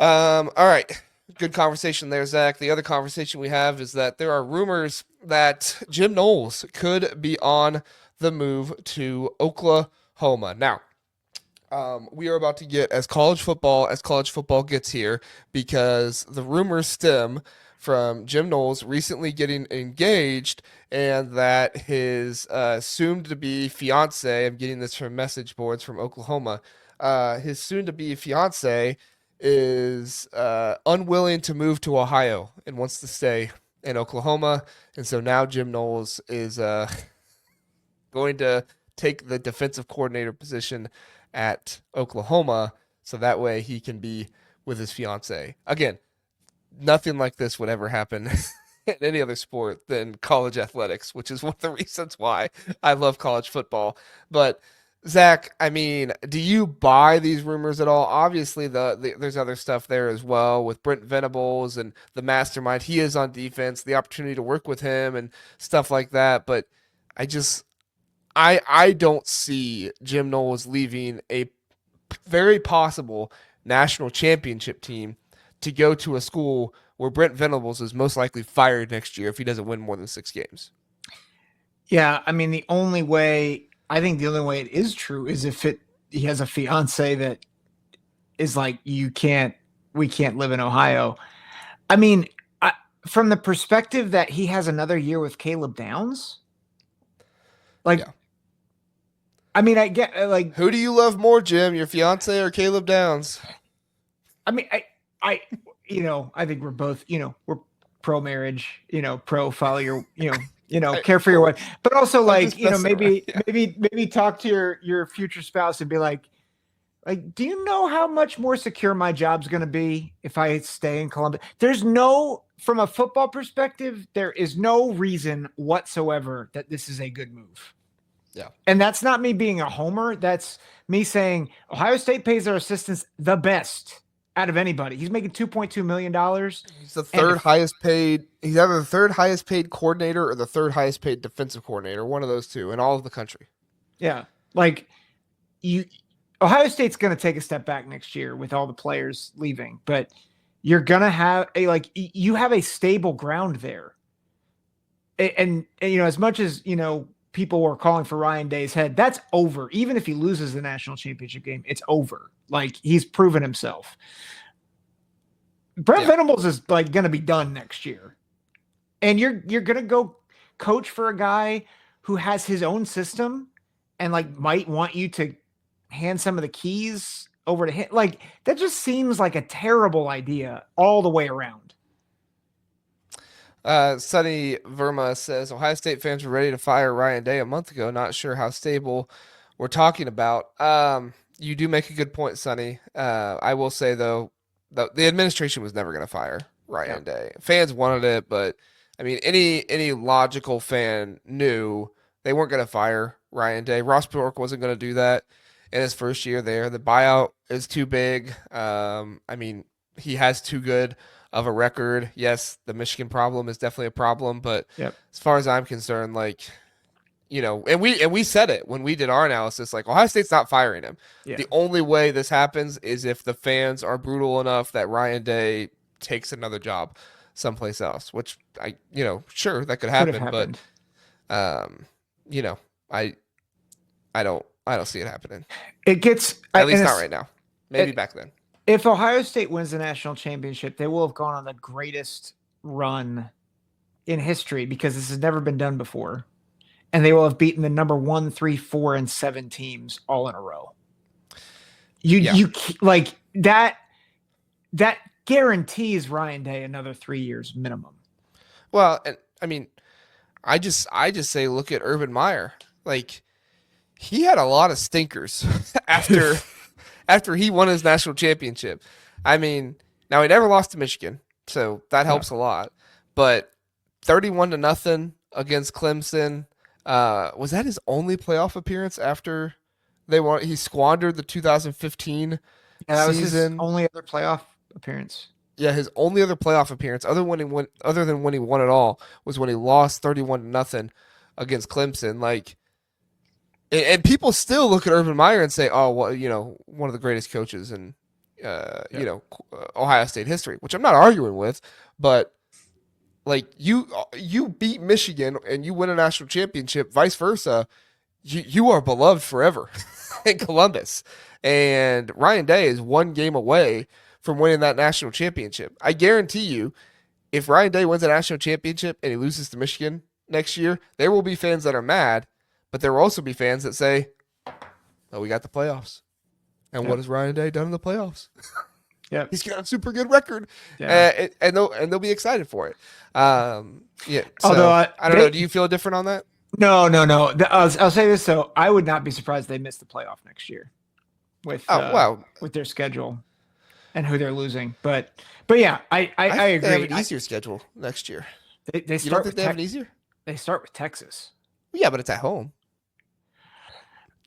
All right. Good conversation there, Zach. The other conversation we have is that there are rumors that Jim Knowles could be on the move to Oklahoma. Now, we are about to get as college football gets here because the rumors stem from Jim Knowles recently getting engaged and that his soon to be fiance, I'm getting this from message boards from Oklahoma, his soon to be fiance is unwilling to move to Ohio and wants to stay in Oklahoma. And so now Jim Knowles is going to take the defensive coordinator position at Oklahoma so that way he can be with his fiance. Again, nothing like this would ever happen in any other sport than college athletics, which is one of the reasons why I love college football. But Zach, I mean, do you buy these rumors at all? Obviously, there's other stuff there as well with Brent Venables and the mastermind. He is on defense, the opportunity to work with him and stuff like that. But I just I don't see Jim Knowles leaving a very possible national championship team to go to a school where Brent Venables is most likely fired next year if he doesn't win more than 6 games. Yeah, I mean the only way it is true is if he has a fiance that is like we can't live in Ohio. I mean, from the perspective that he has another year with Caleb Downs, like Yeah. I mean, I get Who do you love more, Jim, your fiance or Caleb Downs? I mean, I think we're both, we're pro marriage, pro follow your, care for your wife, but also like, maybe, yeah. maybe talk to your future spouse and be like, do you know how much more secure my job's going to be if I stay in Columbus? From a football perspective, there is no reason whatsoever that this is a good move. Yeah. And that's not me being a homer. That's me saying Ohio State pays their assistants the best out of anybody. He's making $2.2 million. He's the third highest paid. He's either the third highest paid coordinator or the third highest paid defensive coordinator, one of those two in all of the country. Yeah. Ohio State's going to take a step back next year with all the players leaving, but you're going to have you have a stable ground there. And as much as, people were calling for Ryan Day's head, that's over. Even if he loses the national championship game, it's over. Like, he's proven himself. Brent Venables is going to be done next year. And you're going to go coach for a guy who has his own system and might want you to hand some of the keys over to him. That just seems like a terrible idea all the way around. Sonny Verma says Ohio State fans were ready to fire Ryan Day a month ago. Not sure how stable we're talking about. You do make a good point, Sonny. I will say though, the administration was never going to fire Ryan Day. Fans wanted it, but I mean, any logical fan knew they weren't going to fire Ryan Day. Ross Bjork wasn't going to do that in his first year there. The buyout is too big. I mean, he has too good of a record. Yes, the Michigan problem is definitely a problem, but as far as I'm concerned, and we said it when we did our analysis, Ohio State's not firing him. Yeah. The only way this happens is if the fans are brutal enough that Ryan Day takes another job someplace else, which sure that could happen, but I don't see it happening. It gets at least not right now. Maybe back then. If Ohio State wins the national championship, they will have gone on the greatest run in history because this has never been done before. And they will have beaten the number 1, 3, 4, and 7 teams all in a row. That guarantees Ryan Day another 3 years minimum. Well, and I mean, I just say look at Urban Meyer. He had a lot of stinkers after he won his national championship. I mean, now he never lost to Michigan, so that helps a lot. But 31-0 against Clemson, was that his only playoff appearance after they won? He squandered the 2015 that was season. His only other playoff appearance. Yeah, his only other playoff appearance, other than when he won it all, was when he lost 31-0 against Clemson. And people still look at Urban Meyer and say, "Oh, well, one of the greatest coaches in Ohio State history, which I'm not arguing with, but like you beat Michigan and you win a national championship, vice versa, you are beloved forever in Columbus. And Ryan Day is one game away from winning that national championship. I guarantee you, if Ryan Day wins a national championship and he loses to Michigan next year, there will be fans that are mad, but there will also be fans that say, "Oh, we got the playoffs." And what has Ryan Day done in the playoffs? Yeah, he's got a super good record, and they'll be excited for it. So, although I don't know. Do you feel different on that? No. I'll say this though: I would not be surprised they miss the playoff next year with their schedule and who they're losing. But yeah, I agree. They have an easier schedule next year. They start. You don't think they have an easier? They start with Texas. Yeah, but it's at home.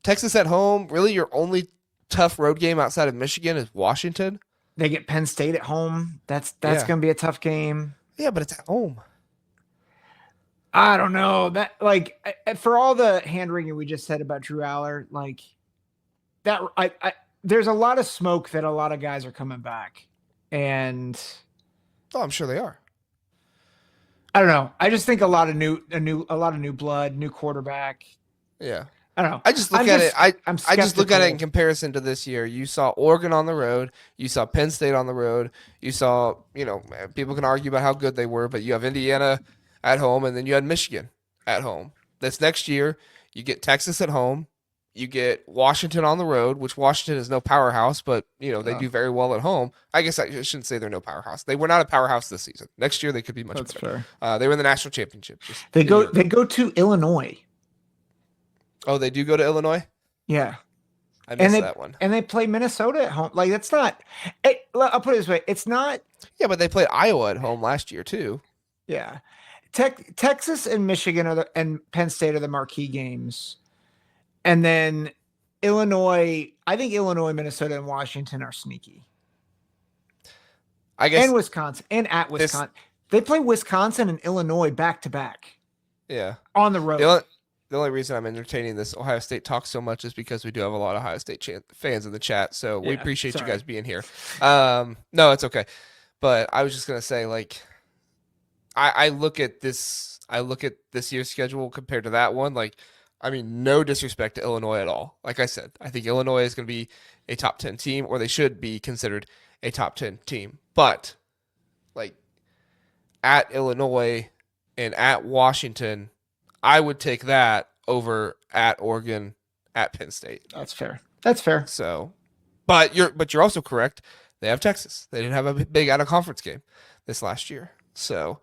Texas at home. Really, your only tough road game outside of Michigan is Washington. They get Penn State at home. That's going to be a tough game. Yeah, but it's at home. I don't know that. Like, for all the hand wringing we just said about Drew Aller, like that. There's a lot of smoke that a lot of guys are coming back, and I'm sure they are. I don't know. I just think a lot of new blood, new quarterback. Yeah. I don't know. I just look at it. I just look at it in comparison to this year. You saw Oregon on the road. You saw Penn State on the road. You saw, people can argue about how good they were, but you have Indiana at home, and then you had Michigan at home. This next year, you get Texas at home. You get Washington on the road, which Washington is no powerhouse, but they do very well at home. I guess I shouldn't say they're no powerhouse. They were not a powerhouse this season. Next year, they could be much better. Fair. They were in the national championship. They go to Illinois. Oh, they do go to Illinois? Yeah. I missed that one. And they play Minnesota at home. Like, that's not I'll put it this way. It's not. Yeah, but they played Iowa at home last year, too. Yeah. Texas and Michigan and Penn State are the marquee games. And then Illinois, I think Illinois, Minnesota, and Washington are sneaky. I guess. And Wisconsin. And at Wisconsin. They play Wisconsin and Illinois back to back. Yeah. On the road. The only reason I'm entertaining this Ohio State talk so much is because we do have a lot of Ohio State fans in the chat, so we appreciate you guys being here. No, it's okay. But I was just gonna say, like, I look at this year's schedule compared to that one. Like, I mean, no disrespect to Illinois at all. Like I said, I think Illinois is going to be a top 10 team, or they should be considered a top 10 team. But, like, at Illinois and at Washington, I would take that over at Oregon, at Penn State. That's fair. So, but you're also correct. They have Texas. They didn't have a big out of conference game this last year. So,